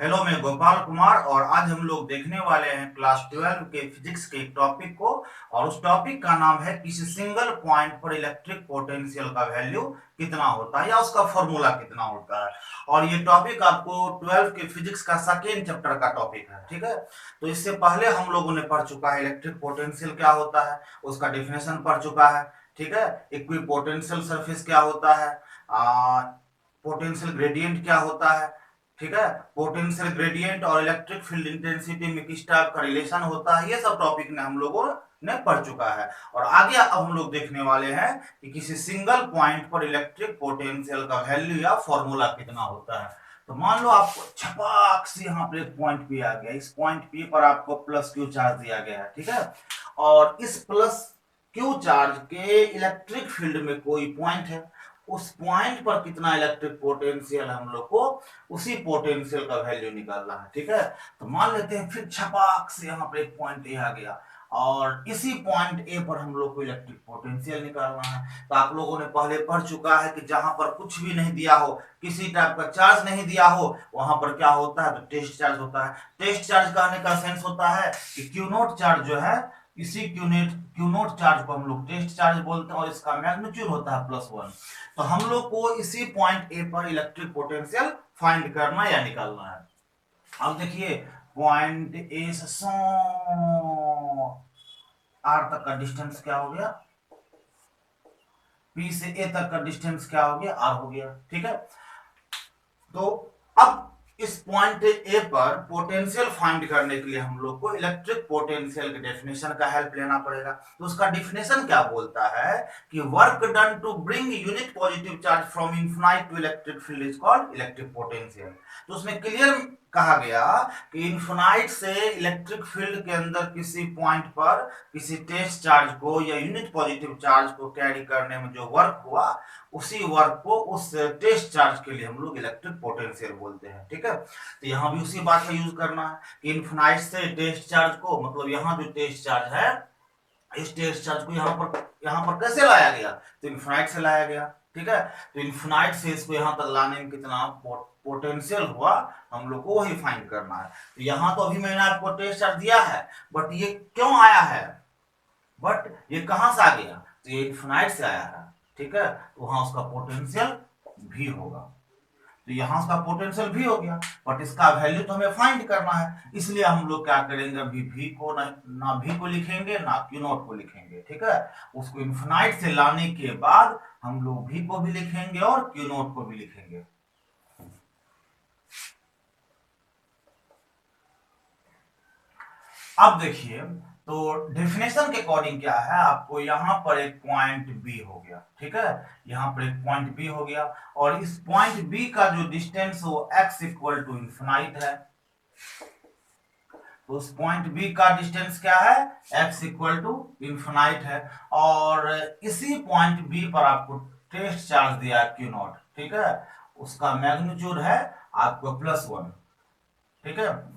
Hello, मैं गोपाल कुमार और आज हम लोग देखने वाले हैं क्लास 12 के फिजिक्स के एक टॉपिक को। और उस टॉपिक का नाम है किसी सिंगल पॉइंट पर इलेक्ट्रिक पोटेंशियल का वैल्यू कितना होता है या उसका फॉर्मूला कितना होता है। और ये टॉपिक आपको 12 के फिजिक्स का सेकेंड चैप्टर का टॉपिक है, ठीक है। तो इससे पहले हम लोगों ने पढ़ चुका है इलेक्ट्रिक पोटेंशियल क्या होता है, उसका डिफिनेशन पढ़ चुका है, ठीक है। इक्विपोटेंशियल सरफेस क्या होता है, पोटेंशियल ग्रेडियंट क्या होता है, ठीक है। पोटेंशियल ग्रेडियंट और इलेक्ट्रिक फील्ड इंटेंसिटी में किस टाइप का रिलेशन होता है, ये सब टॉपिक ने हम लोगों ने पढ़ चुका है। और आगे अब हम लोग देखने वाले हैं कि किसी सिंगल पॉइंट पर इलेक्ट्रिक पोटेंशियल का वैल्यू या फॉर्मूला कितना होता है। तो मान लो आपको छपाक से यहाँ पर एक पॉइंट पी आ गया, इस पॉइंट पी पर आपको प्लस क्यू चार्ज दिया गया है, ठीक है। और इस प्लस क्यू चार्ज के इलेक्ट्रिक फील्ड में कोई पॉइंट है, उस पॉइंट पर कितना इलेक्ट्रिक पोटेंशियल हम लोग को उसी पोटेंशियल का वैल्यू निकालना है, ठीक है। तो मान लेते हैं फिर छपाक से यहाँ पर एक पॉइंट ए आ गया और इसी पॉइंट ए पर हम लोग को इलेक्ट्रिक पोटेंशियल निकालना है। तो आप लोगों ने पहले पढ़ चुका है कि जहां पर कुछ भी नहीं दिया हो, किसी टाइप का चार्ज नहीं दिया हो, वहां पर क्या होता है, तो टेस्ट चार्ज होता है। टेस्ट चार्ज कहने का सेंस होता है कि क्यू नोट चार्ज जो है, इसी क्यू नोट चार्ज को हम लोग टेस्ट चार्ज बोलते हैं और इसका मैग्नीट्यूड होता है +1। तो हम लोग को इसी पॉइंट ए पर इलेक्ट्रिक पोटेंशियल फाइंड करना या निकालना है। अब देखिए, पॉइंट ए से आर तक का डिस्टेंस क्या हो गया, पी से ए तक का डिस्टेंस क्या हो गया, आर हो गया, ठीक है। तो अब इस पॉइंट ए पर पोटेंशियल फाइंड करने के लिए हम लोग को इलेक्ट्रिक पोटेंशियल के डेफिनेशन का हेल्प लेना पड़ेगा। तो उसका डेफिनेशन क्या बोलता है कि work done to bring unit positive charge from infinite to electric field is called electric potential. तो उसमें क्लियर कहा गया कि इनफिनाइट से इलेक्ट्रिक फील्ड के अंदर किसी पॉइंट पर किसी टेस्ट चार्ज को या यूनिट पॉजिटिव चार्ज को कैरी करने में जो वर्क हुआ, उसी वर्क को उस टेस्ट चार्ज के लिए हम लोग इलेक्ट्रिक पोटेंशियल बोलते हैं, ठीक है। तो यहाँ भी उसी बात का यूज करना है कि इनफिनाइट से टेस्ट चार्ज को, मतलब यहाँ जो टेस्ट चार्ज है, इस टेस्ट चार्ज को यहाँ पर कैसे लाया गया, तो इनफिनाइट से लाया गया, ठीक है। तो इनफिनाइट से इसको यहाँ तक लाने में कितना पोटेंशियल हुआ, हम लोग को वही फाइंड करना है। तो यहाँ तो अभी मैंने आपको टेस्ट चार्ज दिया है, बट ये क्यों आया है, बट ये कहां से आ गया, तो ये इनफिनाइट से आया है, ठीक है। तो वहां उसका पोटेंशियल भी होगा, तो यहां उसका पोटेंशियल भी हो गया, बट इसका वैल्यू तो हमें फाइंड करना है। इसलिए हम लोग क्या करेंगे, अभी भी को ना भी को लिखेंगे ना क्यू नॉट को लिखेंगे, ठीक है। उसको इनफिनाइट से लाने के बाद हम लोग भी को भी लिखेंगे और क्यू नॉट को भी लिखेंगे। अब देखिए, तो डेफिनेशन के अकॉर्डिंग क्या है, आपको यहां पर एक पॉइंट बी हो गया, ठीक है। यहां पर एक पॉइंट बी हो गया और इस पॉइंट बी का जो डिस्टेंस वो x इक्वल टू इन्फिनाइट है। तो उस पॉइंट बी का डिस्टेंस क्या है, x इक्वल टू इन्फिनाइट है। और इसी पॉइंट बी पर आपको टेस्ट चार्ज दिया क्यू नॉट, ठीक है। उसका मैग्नीट्यूड है आपको +1, ठीक है।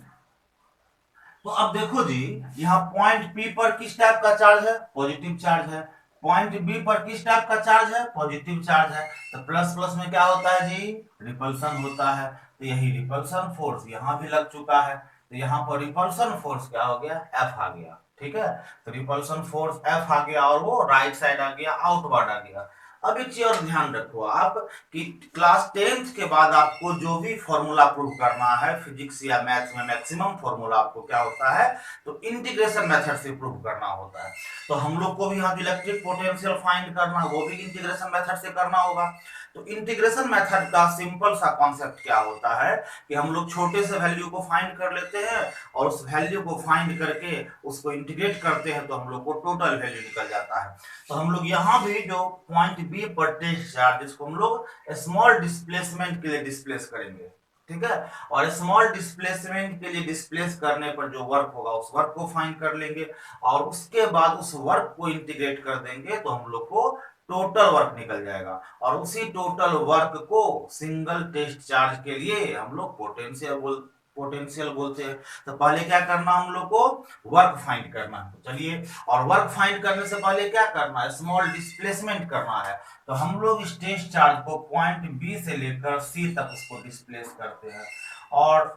तो अब देखो जी, यहाँ पॉइंट पी पर किस टाइप का चार्ज है, पॉजिटिव चार्ज है। पॉइंट बी पर किस टाइप का चार्ज है, पॉजिटिव चार्ज है। तो प्लस प्लस में क्या होता है जी, रिपल्सन होता है। तो यही रिपल्सन फोर्स यहाँ भी लग चुका है। तो यहाँ पर रिपल्सन फोर्स क्या हो गया, एफ आ गया, ठीक है। तो रिपल्सन फोर्स एफ आ गया और वो राइट साइड आ गया, आउटवर्ड आ गया। अब एक चीज और ध्यान रखो आप कि क्लास 10th के बाद आपको जो भी फॉर्मूला प्रूव करना है फिजिक्स या मैथ्स में, मैक्सिमम फॉर्मूला आपको क्या होता है, तो इंटीग्रेशन मेथड से प्रूव करना होता है। तो हम लोग को भी यहाँ इलेक्ट्रिक पोटेंशियल फाइंड करना, वो भी इंटीग्रेशन मेथड से करना होगा। तो इंटीग्रेशन मेथड का सिंपल सा कॉन्सेप्ट क्या होता है कि हम लोग छोटे से वैल्यू को फाइंड कर लेते हैं और उस वैल्यू को फाइंड करके उसको इंटीग्रेट करते हैं, तो हम लोग को टोटल वैल्यू निकल जाता है। तो हम लोग यहाँ भी जो पॉइंट बी पर टेस्ट चार्ज, जिसको हम लोग स्मॉल डिस्प्लेसमेंट के लिए डिस्प्लेस करेंगे, ठीक है। और स्मॉल डिस्प्लेसमेंट के लिए डिस्प्लेस करने पर जो वर्क होगा उस वर्क को फाइंड कर लेंगे और उसके बाद उस वर्क को इंटीग्रेट कर देंगे, तो हम लोग को टोटल वर्क निकल जाएगा। और उसी टोटल वर्क को सिंगल टेस्ट चार्ज के लिए हम लोग पोटेंशियल बोलते हैं। तो पहले क्या करना, हम लोग को वर्क फाइंड करना है। तो चलिए, और वर्क फाइंड करने से पहले क्या करना है, स्मॉल डिस्प्लेसमेंट करना है। तो हम लोग इस टेस्ट चार्ज को पॉइंट बी से लेकर सी तक उसको डिस्प्लेस करते हैं। और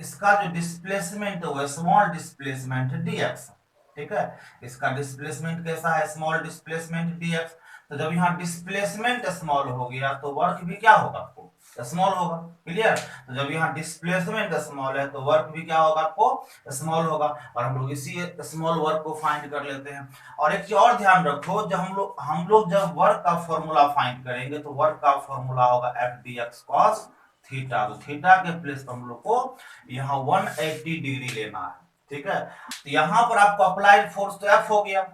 इसका जो डिस्प्लेसमेंट है वो स्मॉल डिस्प्लेसमेंट है dx, ठीक है। इसका डिस्प्लेसमेंट कैसा है, स्मॉल डिस्प्लेसमेंट dx। तो जब यहाँ डिस्प्लेसमेंट स्मॉल हो गया तो वर्क भी क्या होगा आपको, स्मॉल होगा। क्लियर। तो जब यहाँ डिस्प्लेसमेंट स्मॉल है तो वर्क भी क्या होगा आपको, स्मॉल होगा। और हम लोग इसी स्मॉल वर्क को फाइंड कर लेते हैं। और एक चीज और ध्यान रखो, जब हम लोग जब वर्क का फॉर्मूला फाइंड करेंगे तो वर्क का फॉर्मूला होगा F D x cos theta. तो थीटा के प्लेस पर हम लोग को यहाँ 180 डिग्री लेना है, ठीक है। तो यहाँ पर आपको अप्लाइड फोर्स तो एफ हो गया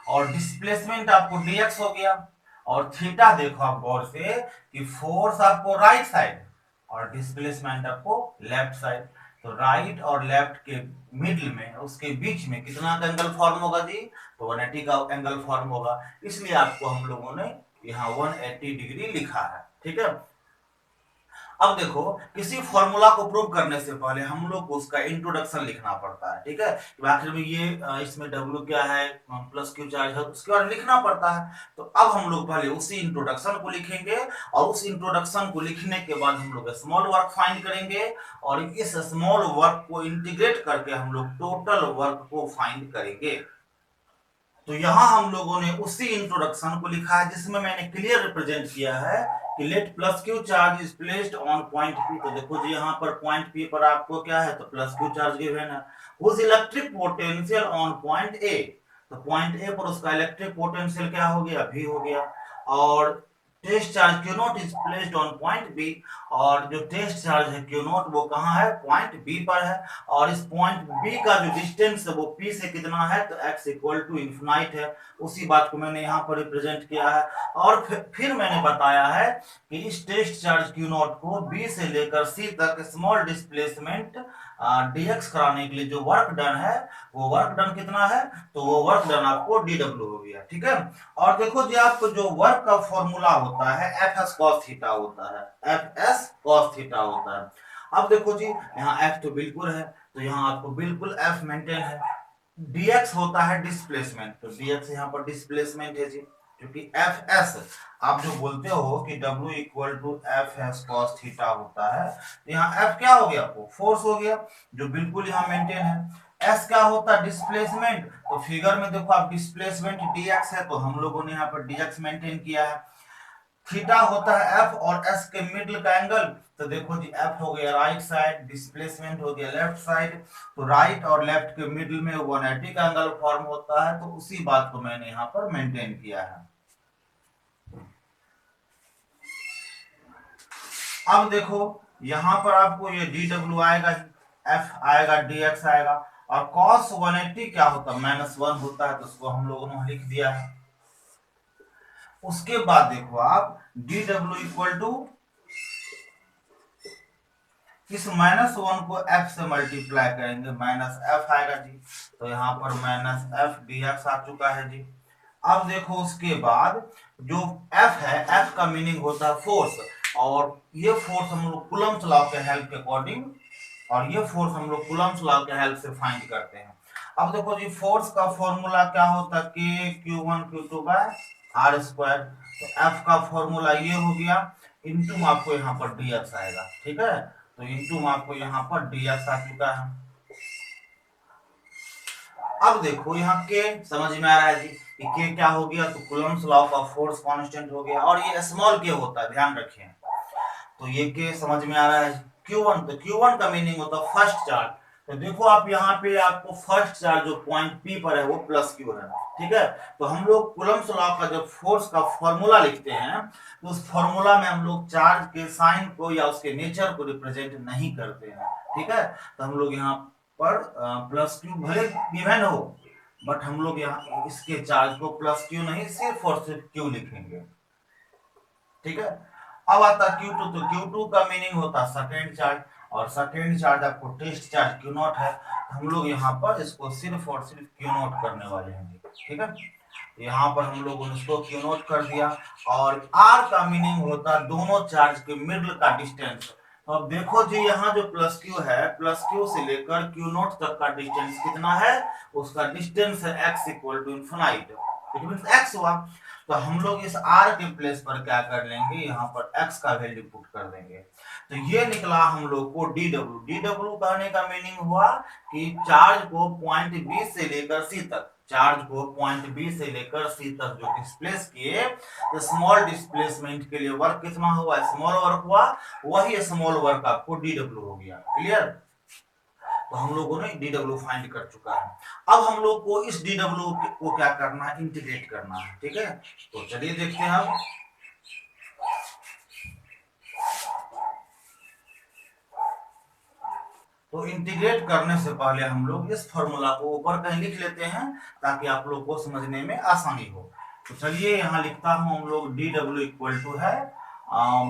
और डिस्प्लेसमेंट आपको dx हो गया। और थीटा देखो आप गौर से कि फोर्स आपको राइट साइड और डिस्प्लेसमेंट आपको लेफ्ट साइड। तो राइट और लेफ्ट के मिडिल में, उसके बीच में कितना का एंगल फॉर्म होगा जी, तो 180 का एंगल फॉर्म होगा। इसलिए आपको हम लोगों ने यहाँ 180 डिग्री लिखा है, ठीक है। अब देखो, किसी फॉर्मूला को प्रूव करने से पहले हम लोग को उसका इंट्रोडक्शन लिखना पड़ता है, ठीक है। कि आखिर में ये इसमें W क्या है, प्लस क्यू चार्ज है, उसके बारे में लिखना पड़ता है। तो अब हम लोग पहले उसी इंट्रोडक्शन को लिखेंगे और उस इंट्रोडक्शन को लिखने के बाद हम लोग स्मॉल वर्क फाइंड करेंगे और इस स्मॉल वर्क को इंटीग्रेट करके हम लोग टोटल वर्क को फाइंड करेंगे। तो यहां हम लोगों ने उसी इंट्रोडक्शन को लिखा है जिसमें मैंने क्लियर रिप्रेजेंट किया है कि late plus q charge is placed on point P. तो देखो जी यहाँ पर पॉइंट पी पर आपको क्या है, तो प्लस क्यू चार्ज गिवन है। Whose electric potential on point A. तो पॉइंट ए पर उसका इलेक्ट्रिक पोटेंशियल क्या हो गया, भी हो गया। और test charge q naught is placed on point B. और जो टेस्ट चार्ज है क्यू नॉट वो कहाँ है, पॉइंट बी पर है। और इस पॉइंट बी का जो डिस्टेंस है वो पी से कितना है, तो x इक्वल टू इन्फिनाइट है। उसी बात को मैंने यहाँ पर रिप्रेजेंट किया है। और फिर मैंने बताया है कि इस टेस्ट चार्ज क्यू नॉट को बी से लेकर सी तक स्मॉल डिस्प्लेसमेंट dx कराने के लिए जो वर्क डन है वो वर्क डन कितना है, तो वो वर्क डन आपको dw हो गया, ठीक है। और देखो जी, आपको जो वर्क का फॉर्मूला होता है एफ एस कॉस थीटा होता है, एफ एस कॉस थीटा होता है। अब देखो जी, यहाँ एफ तो बिल्कुल है, तो यहाँ आपको बिल्कुल एफ मेंटेन है। dx होता है डिस्प्लेसमेंट, तो dx यहाँ पर डिस्प्लेसमेंट है जी, क्योंकि एफ एस आप जो बोलते हो कि W equal to F S cos theta होता है, तो यहाँ एफ क्या हो गया, आपको फोर्स हो गया जो बिल्कुल यहाँ मेंटेन है। एस क्या होता है, डिस्प्लेसमेंट। तो फिगर में देखो आप डिस्प्लेसमेंट dx है, तो हम लोगों ने यहाँ पर dx मेंटेन किया है। थीटा होता है एफ और एस के मिडिल का एंगल। तो देखो जी, एफ हो गया राइट साइड, डिस्प्लेसमेंट हो गया लेफ्ट साइड। तो राइट और लेफ्ट के मिडिल में 180 का एंगल फॉर्म होता है। तो उसी बात को मैंने यहाँ पर मेंटेन किया है। अब देखो, यहां पर आपको ये dw आएगा, f आएगा, dx आएगा। और cos 180 क्या होता है, -1 होता है, तो उसको हम लोगों ने लिख दिया है। उसके बाद देखो आप dw इक्वल टू इस -1 को f से मल्टीप्लाई करेंगे, -f आएगा जी। तो यहाँ पर -f dx आ चुका है जी। अब देखो उसके बाद जो F है, F का मीनिंग होता है फोर्स। और ये फोर्स हम लोग कूलम्ब्स लॉ के हेल्प के अकॉर्डिंग, और ये फोर्स हम लोग कूलम्ब्स लॉ के हेल्प से फाइंड करते हैं। अब देखो जी, फोर्स का फॉर्मूला क्या होता है, K Q1 Q2 by R square. तो F का फॉर्मूला ये हो गया, इनटू आपको यहाँ पर dx आएगा, ठीक है। तो इनटू आपको यहाँ पर dx आ चुका है। अब देखो यहाँ के समझ में आ रहा है जी कि के क्या हो गया, तो कूलम्ब्स लॉ का फोर्स कांस्टेंट हो गया। और ये स्मॉल के होता है, ध्यान रखिए। तो ये के समझ में आ रहा है। Q1, तो Q1 का मीनिंग होता है फर्स्ट चार्ज। तो देखो आप यहाँ पे आपको फर्स्ट चार्ज जो पॉइंट P पर है वो प्लस Q है, ठीक है। तो हम लोग कूलम्ब्स लॉ का जब फोर्स का फॉर्मूला लिखते हैं तो उस फॉर्मूला में हम लोग चार्ज के साइन को या उसके नेचर को रिप्रेजेंट नहीं करते हैं, ठीक है। तो हम लोग यहाँ पर प्लस क्यू भले गिवन हो, बट हम लोग यहाँ इसके चार्ज को प्लस क्यू नहीं, सिर्फ और सिर्फ क्यू लिखेंगे, ठीक है। अब आता है Q2, तो Q2 का मीनिंग होता है सेकेंड चार्ज। और सेकेंड चार्ज आपको टेस्ट चार्ज Q नॉट है, हम लोग यहाँ पर इसको सिर्फ और सिर्फ Q नॉट करने वाले हैं, ठीक है। यहाँ पर हम लोगों ने इसको Q नॉट कर दिया। और R का मीनिंग होता है दोनों चार्ज के मिडिल का डिस्टेंस। तो अब देखो जी, यहाँ जो प्लस क्यू है, प्लस क्यू से लेकर क्यू नॉट तक का डिस्टेंस कितना है, उसका डिस्टेंस है x equal to infinite, it means x हुआ। तो हम लोग इस r के प्लेस पर क्या कर लेंगे, यहाँ पर x का वैल्यू पुट कर देंगे। तो ये निकला हम लोग को dw कहने का मीनिंग हुआ कि चार्ज को पॉइंट बी से लेकर सी तक, चार्ज को पॉइंट बी से लेकर सी तक जो डिस्प्लेस किए, तो स्मॉल डिस्प्लेसमेंट के लिए वर्क कितना हुआ, स्मॉल वर्क हुआ, वही स्मॉल वर्क आपको dw हो गया। क्लियर? तो हम लोगों ने dw फाइंड कर चुका है। अब हम लोग को इस dw को क्या करना है, इंटीग्रेट करना है। ठीक है, तो चलिए देखते हैं हम। तो इंटीग्रेट करने से पहले हम लोग इस फॉर्मूला को ऊपर कहीं लिख लेते हैं ताकि आप लोग को समझने में आसानी हो। तो चलिए यहाँ लिखता हूं, हम लोग dw इक्वल टू है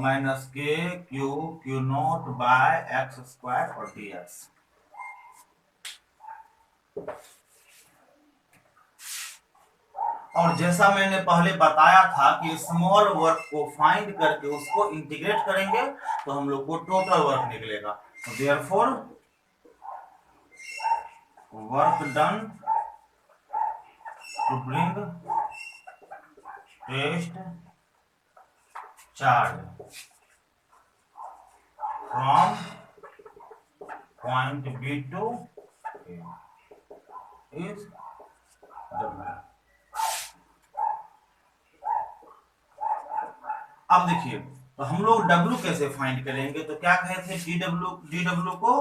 minus k q naught by x square और dx। और जैसा मैंने पहले बताया था कि स्मॉल वर्क को फाइंड करके उसको इंटीग्रेट करेंगे तो हम लोग को टोटल वर्क निकलेगा। तो therefore work done to bring test charge from point B to is W। अब देखिए, तो हम लोग W कैसे फाइंड करेंगे, तो क्या कहे थे, dw को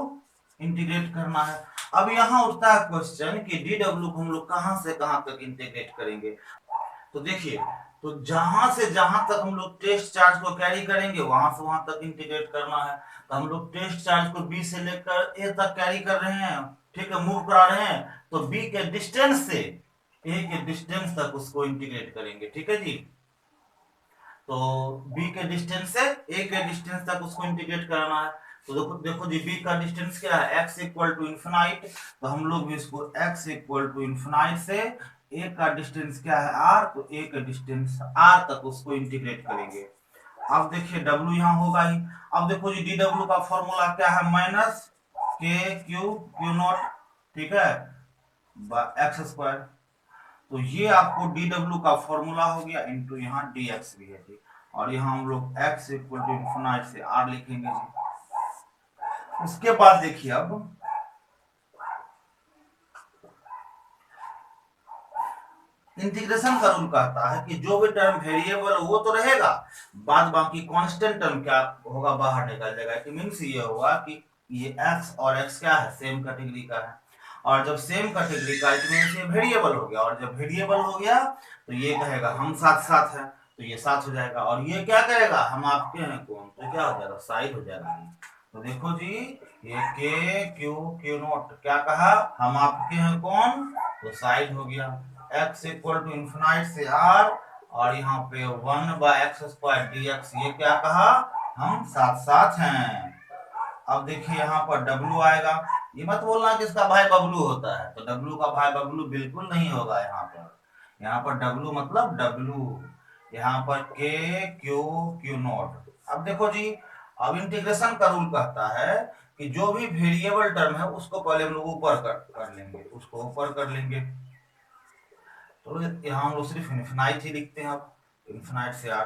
इंटीग्रेट करना है। अब यहाँ उठता है क्वेश्चन कि dw को हम लोग कहां से कहां तक इंटीग्रेट करेंगे। तो देखिए, तो जहां से जहां तक हम लोग टेस्ट चार्ज को कैरी करेंगे वहां से वहां तक इंटीग्रेट करना है। तो हम लोग टेस्ट चार्ज को बी से लेकर ए तक कैरी कर रहे हैं, ठीक है, मूव करा रहे हैं, तो बी के डिस्टेंस से ए के डिस्टेंस तक उसको इंटीग्रेट करेंगे। ठीक है जी, तो b के डिस्टेंस से a के डिस्टेंस तक उसको इंटीग्रेट कराना है। तो देखो देखो जी, b का डिस्टेंस क्या है, x इक्वल टू इन्फिनाइट, तो हम लोग भी इसको x इक्वल टू इन्फिनाइट से a का डिस्टेंस क्या है r, तो a का डिस्टेंस r तक उसको इंटीग्रेट करेंगे। अब देखिए w यहाँ होगा ही। अब देखो जी, dw का फॉर्मूला क्या है, माइनस के क्यू नॉट, ठीक है, एक्स स्क्वायर। तो ये आपको dw का फॉर्मूला हो गया, इनटू यहाँ dx भी है जी, और यहाँ हम लोग x इक्वल टू इन्फिनाइट से r लिखेंगे जी। उसके बाद देखिए, अब इंटीग्रेशन का रूल कहता है कि जो भी टर्म वेरिएबल वो तो रहेगा, बाद बाकी कांस्टेंट टर्म क्या होगा, बाहर निकल जाएगा। इट मींस ये होगा कि ये x और x क्या है, सेम कैटेगरी का है, और जब सेम कैटेगरी का इट मींस ये वेरिएबल हो गया, और जब वेरिएबल हो गया तो ये कहेगा हम साथ साथ है, तो ये साथ हो जाएगा, और ये क्या कहेगा, हम आपके हैं कौन, तो क्या हो जाएगा, साइड हो जाएगा। तो देखो जी, ये के क्यू नॉट क्या कहा, हम आपके हैं कौन, तो साइड हो गया। x इक्वल टू इन्फिनाइट से r, और यहाँ पे 1/x² dx, ये क्या कहा, हम साथ साथ हैं। अब देखिए यहाँ पर w आएगा, ये मत बोलना कि इसका भाई बबलू होता है, तो w का भाई बबलू बिल्कुल नहीं होगा। यहाँ पर w मतलब w, यहाँ पर k क्यू नॉट। अब देखो जी, अब इंटीग्रेशन का रूल कहता है कि जो भी वेरिएबल टर्म है उसको पहले हम लोग ऊपर कर लेंगे, उसको ऊपर कर लेंगे। तो यहाँ हम लोग सिर्फ इन्फिनाइट ही लिखते हैं, अब इन्फिनाइट से r,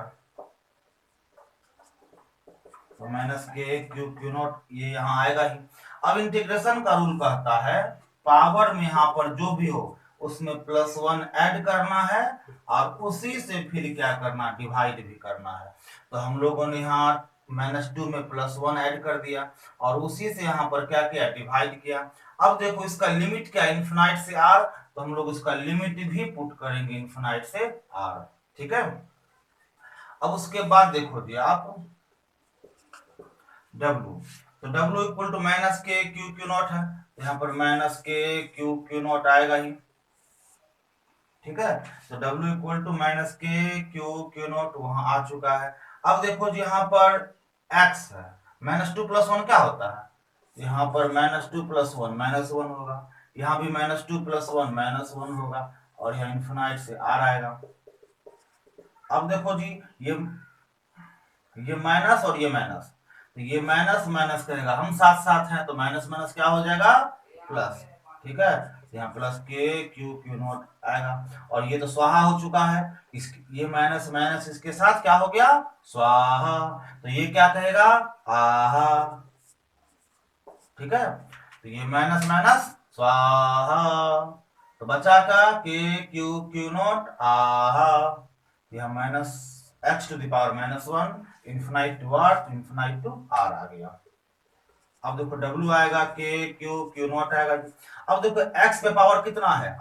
तो माइनस के क्यू नॉट, ये यहाँ आएगा ही। अब इंटीग्रेशन का रूल कहता है पावर में यहाँ पर जो भी हो उसमें +1 ऐड करना है, और उसी से फिर क्या करना, डिवाइड भी करना है। तो हम लोगों ने यहाँ -2 में +1 ऐड कर दिया, और उसी से यहाँ पर क्या किया, डिवाइड किया। अब देखो इसका लिमिट क्या, इन्फिनाइट से r, तो हम लोग इसका लिमिट भी पुट करेंगे इन्फिनाइट से r। ठीक है, अब उसके बाद देखो जी आप W, तो W equal to minus k q not है, तो यहाँ पर माइनस के क्यू नॉट आएगा ही। ठीक है, तो W equal to minus k q not वहां आ चुका है। अब देखो जी, यहाँ पर x है, -2 + 1 क्या होता है, यहाँ पर -2 + 1 -1 होगा, यहाँ भी -2 + 1 -1 होगा, और यहाँ इन्फिनाइट से r आएगा। अब देखो जी, ये माइनस और ये माइनस, तो ये माइनस माइनस करेगा, हम साथ साथ हैं, तो माइनस माइनस क्या हो जाएगा, प्लस। ठीक है, यहाँ प्लस के क्यू क्यू नॉट आएगा, और ये तो स्वाहा हो चुका है, इस ये माइनस माइनस इसके साथ क्या हो गया, स्वाहा। तो ये क्या कहेगा, आहा। ठीक है, तो ये माइनस माइनस स्वाहा, तो बचा का के क्यू क्यू नॉट आहा, यह minus X to the power minus one infinite to R, infinite to R आ गया। अब देखो W आएगा के क्यू क्यू नॉट आएगा। अब देखो x पे पावर कितना है,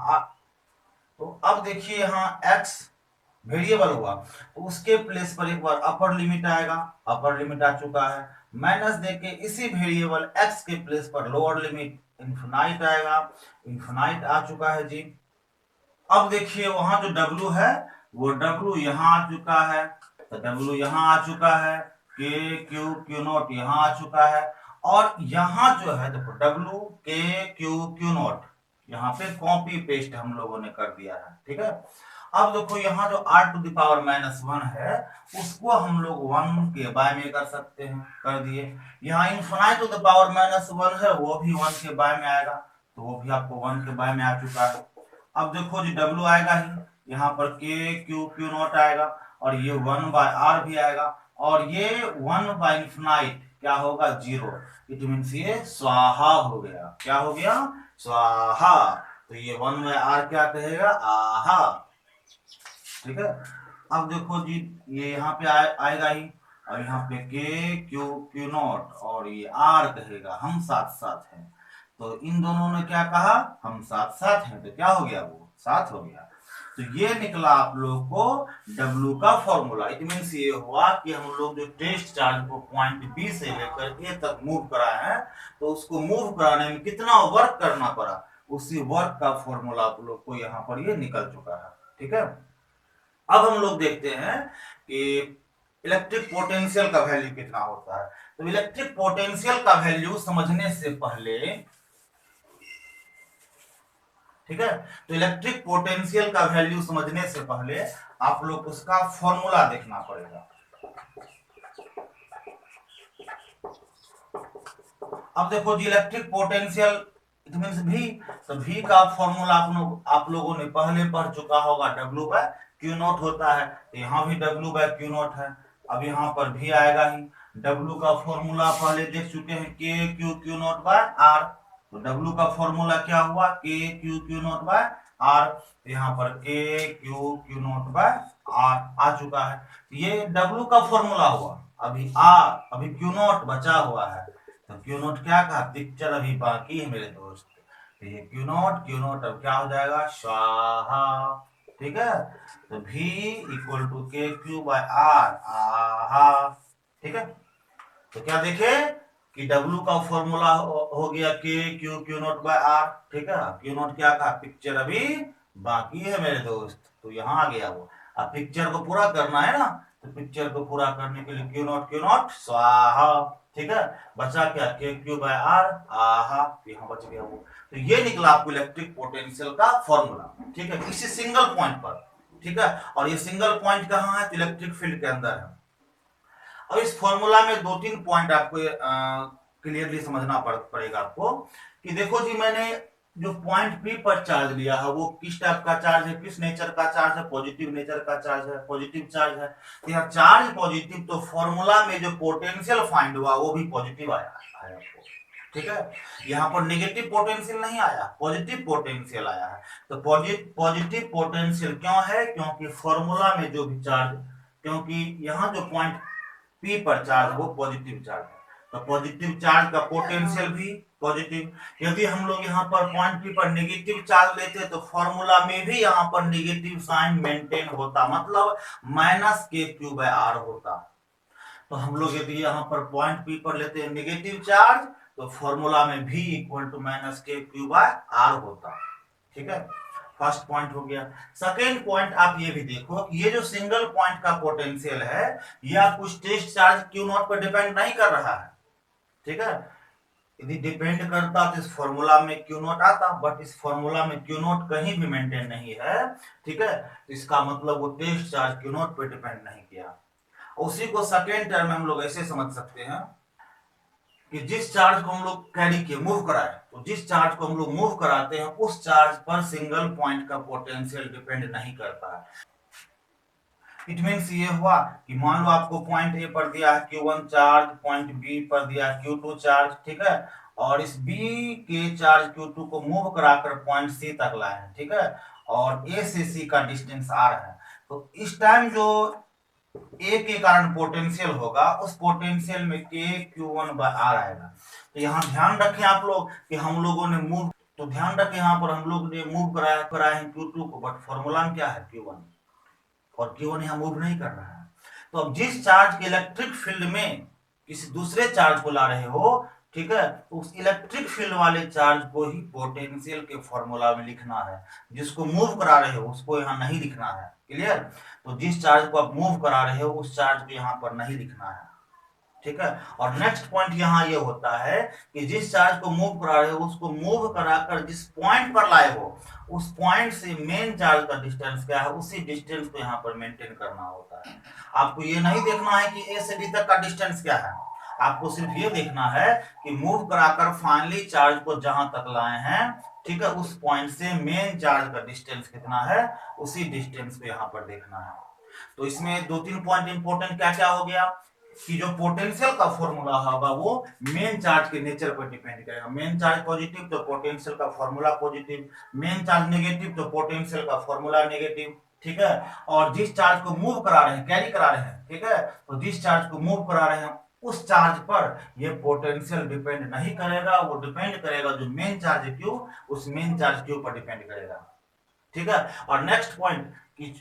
तो अब देखिए यहाँ x वेरिएबल हुआ, तो उसके प्लेस पर एक बार अपर लिमिट आएगा, अपर लिमिट आ चुका है, माइनस देके इसी वेरिएबल x के प्लेस पर लोअर लिमिट इन्फिनाइट आएगा, इन्फिनाइट आ चुका है जी। अब देखिए वहां जो W है वो W यहाँ आ चुका है, तो W यहाँ आ चुका है, के क्यू क्यू नॉट यहाँ आ चुका है, और यहाँ जो है देखो W के क्यू क्यू नॉट यहाँ पे कॉपी पेस्ट हम लोगों ने कर दिया है। ठीक है, अब देखो यहाँ जो r to the power minus one है उसको हम लोग वन के बाय में कर सकते हैं, कर दिए। यहाँ infinite to the power minus one है वो भी वन के बाय में आएगा, तो वो भी आपको वन के बाय में आ चुका है। अब देखो जी W आएगा ही, यहाँ पर के क्यू क्यू नॉट आएगा, और ये वन बाय आर भी आएगा, और ये वन बाय इन्फिनाइट क्या होगा, जीरो। इट मीन्स ये स्वाहा हो गया, क्या हो गया, स्वाहा। तो ये वन बाय आर क्या कहेगा, आहा। ठीक है, अब देखो जी ये यहाँ पे आएगा ही, और यहाँ पे के क्यू क्यू नॉट और ये आर कहेगा हम साथ साथ हैं, तो इन दोनों ने क्या कहा, हम साथ साथ हैं, तो क्या हो गया, वो साथ हो गया। तो ये निकला आप लोग को W का फॉर्मूला। इट मीन्स ये हुआ कि हम लोग जो टेस्ट चार्ज को पॉइंट बी से लेकर ए तक मूव कराए हैं, तो उसको मूव कराने में कितना वर्क करना पड़ा, उसी वर्क का फॉर्मूला आप लोग को यहाँ पर ये निकल चुका है। ठीक है, अब हम लोग देखते हैं कि इलेक्ट्रिक पोटेंशियल का वैल्यू कितना होता है। तो इलेक्ट्रिक पोटेंशियल का वैल्यू समझने से पहले, ठीक है, तो इलेक्ट्रिक पोटेंशियल का वैल्यू समझने से पहले आप लोग उसका फॉर्मूला देखना पड़ेगा। अब देखो जी electric potential it means V, तो V का फॉर्मूला आप लोगों ने पहले पढ़ चुका होगा, W बाय क्यू नॉट होता है, तो यहाँ भी W बाय क्यू नॉट है। अब यहाँ पर V आएगा ही, W का फॉर्मूला पहले देख चुके हैं, K Q Q naught by R, तो W का फॉर्मूला क्या हुआ, K Q Q naught by R, यहाँ पर K Q Q naught by R आ चुका है। ये W का फॉर्मूला हुआ, अभी आर अभी क्यू नॉट बचा हुआ है, तो क्यू नोट क्या कहा, पिक्चर अभी बाकी है मेरे दोस्त, तो ये क्यू नोट अब क्या हो जाएगा, स्वाहा। ठीक है, तो V इक्वल टू के क्यू बाय आर, आहा। ठीक है, तो क्या देखे कि W का फॉर्मूला हो गया k Q q naught by r. ठीक है, क्यू नोट क्या कहा, पिक्चर अभी बाकी है मेरे दोस्त, तो यहाँ आ गया वो। अब पिक्चर को पूरा करना है ना, तो पिक्चर को पूरा करने के लिए क्यू नोट स्वाहा। ठीक है, बचा क्या, के क्यू बाय आर, आहा, यहाँ बच गया वो। तो ये निकला आपको इलेक्ट्रिक पोटेंशियल का फॉर्मूला। ठीक है, किसी सिंगल पॉइंट पर। ठीक है, और ये सिंगल पॉइंट कहाँ है, तो इलेक्ट्रिक फील्ड के अंदर है। अब इस फॉर्मूला में दो तीन पॉइंट आपको क्लियरली समझना पड़ेगा आपको, कि देखो जी मैंने जो पॉइंट पी पर चार्ज लिया है वो किस टाइप का चार्ज है, किस नेचर का चार्ज है, पॉजिटिव नेचर का चार्ज है, पॉजिटिव चार्ज है। तो यहाँ चार्ज पॉजिटिव, तो फॉर्मूला में जो पोटेंशियल फाइंड हुआ वो भी पॉजिटिव आया है आपको। ठीक है, यहाँ पर नेगेटिव पोटेंशियल नहीं आया, पॉजिटिव पोटेंशियल आया है। तो पॉजिटिव पोटेंशियल क्यों है, क्योंकि फॉर्मूला में जो भी चार्ज, क्योंकि यहाँ जो पॉइंट पी पर चार्ज वो पॉजिटिव चार्ज है, तो पॉजिटिव चार्ज का पोटेंशियल भी पॉजिटिव। यदि हम लोग यहाँ पर पॉइंट पी पर नेगेटिव चार्ज लेते तो फॉर्मूला में भी यहाँ पर नेगेटिव साइन मेंटेन होता, मतलब minus k Q by are होता। तो हम लोग यदि यहाँ पर पॉइंट पी पर लेते हैं नेगेटिव चार्ज, तो फॉर्मूला में भी equal to minus k Q by are होता। ठीक है, फर्स्ट पॉइंट हो गया। सेकेंड पॉइंट आप ये भी देखो कि ये जो सिंगल पॉइंट का पोटेंशियल है ये आपको टेस्ट चार्ज क्यू नॉट पर डिपेंड नहीं कर रहा है। ठीक है, यदि डिपेंड करता तो इस फॉर्मूला में क्यू नॉट आता, बट इस फॉर्मूला में क्यू नॉट कहीं भी मेंटेन नहीं है। ठीक है, तो इसका मतलब वो टेस्ट चार्ज क्यू नॉट पर डिपेंड नहीं किया। उसी को सेकेंड टर्म में हम लोग ऐसे समझ सकते हैं कि जिस चार्ज को हम लोग कैरी किए, मूव कराए, तो जिस चार्ज को हम लोग मूव कराते हैं उस चार्ज पर सिंगल पॉइंट का पोटेंशियल डिपेंड नहीं करता है। इट मीन्स ये हुआ कि मान लो आपको पॉइंट ए पर दिया है Q1 चार्ज, पॉइंट बी पर दिया है Q2 चार्ज, ठीक है, और इस बी के चार्ज Q2 को मूव कराकर पॉइंट सी तक लाए हैं, ठीक है, और ए से सी का डिस्टेंस आर है। तो इस टाइम जो ए के कारण पोटेंशियल होगा, उस पोटेंशियल में के Q1/R आएगा। तो यहाँ ध्यान रखें आप लोग कि हम लोगों ने मूव, तो ध्यान रखें यहाँ पर हम लोग ने मूव कराया है Q2 को, बट फॉर्मूला में क्या है Q1, और Q1 यहाँ मूव नहीं कर रहा है। तो अब जिस चार्ज के इलेक्ट्रिक फील्ड में किसी दूसरे चार्ज को ला रहे हो, ठीक है, तो उस इलेक्ट्रिक फील्ड वाले चार्ज को ही पोटेंशियल के फॉर्मूला में लिखना है। जिसको मूव करा रहे हो उसको यहाँ नहीं लिखना है। क्लियर? तो जिस चार्ज को आप मूव करा रहे हो उस चार्ज को यहाँ पर नहीं लिखना है, ठीक है। और नेक्स्ट पॉइंट यहाँ ये होता है कि जिस चार्ज को मूव करा रहे हो उसको मूव कराकर जिस पॉइंट पर लाए हो उस पॉइंट से मेन चार्ज का डिस्टेंस क्या है, उसी डिस्टेंस को यहाँ पर मेंटेन करना होता है। आपको ये नहीं देखना है कि ए से बी तक का डिस्टेंस क्या है, आपको सिर्फ ये देखना है कि मूव कराकर फाइनली चार्ज को जहां तक लाए हैं, ठीक है, उस पॉइंट से मेन चार्ज का डिस्टेंस कितना है, उसी डिस्टेंस को यहाँ पर देखना है। तो इसमें 2-3 पॉइंट इंपॉर्टेंट क्या क्या हो गया कि जो पोटेंशियल का फॉर्मूला होगा वो मेन चार्ज के नेचर पर डिपेंड करेगा। मेन चार्ज पॉजिटिव तो पोटेंशियल का formula positive, main charge negative तो पोटेंशियल का फॉर्मूला नेगेटिव, ठीक है। और जिस चार्ज को मूव करा रहे हैं, कैरी करा रहे हैं, ठीक है, तो जिस चार्ज को मूव करा रहे हैं उस चार्ज पर ये पोटेंशियल डिपेंड नहीं करेगा, वो डिपेंड करेगा जो मेन चार्ज है Q, उस मेन चार्ज Q पर डिपेंड करेगा, ठीक है। और नेक्स्ट पॉइंट कि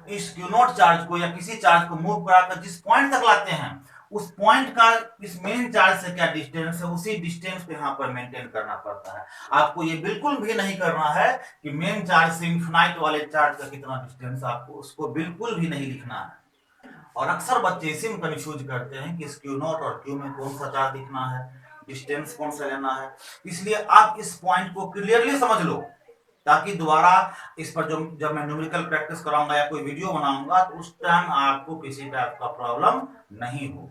इस Q0 चार्ज को या किसी चार्ज को मूव कराकर जिस पॉइंट तक लाते हैं उस पॉइंट का इस मेन चार्ज से क्या डिस्टेंस है, उसी डिस्टेंस को यहाँ पर मेंटेन करना पड़ता है। आपको ये बिल्कुल भी नहीं करना है कि मेन चार्ज से इन्फिनाइट वाले चार्ज का कितना डिस्टेंस, आपको उसको बिल्कुल भी नहीं लिखना है। और अक्सर बच्चे इसी में कंफ्यूज करते हैं कि इस Q0 और Q में कौन सा चार्ज लिखना है, डिस्टेंस कौन सा लेना है। इसलिए आप इस पॉइंट को क्लियरली समझ लो ताकि दोबारा इस पर जब मैं न्यूमेरिकल प्रैक्टिस कराऊंगा या कोई वीडियो बनाऊंगा तो उस टाइम आपको किसी टाइप का प्रॉब्लम नहीं हो।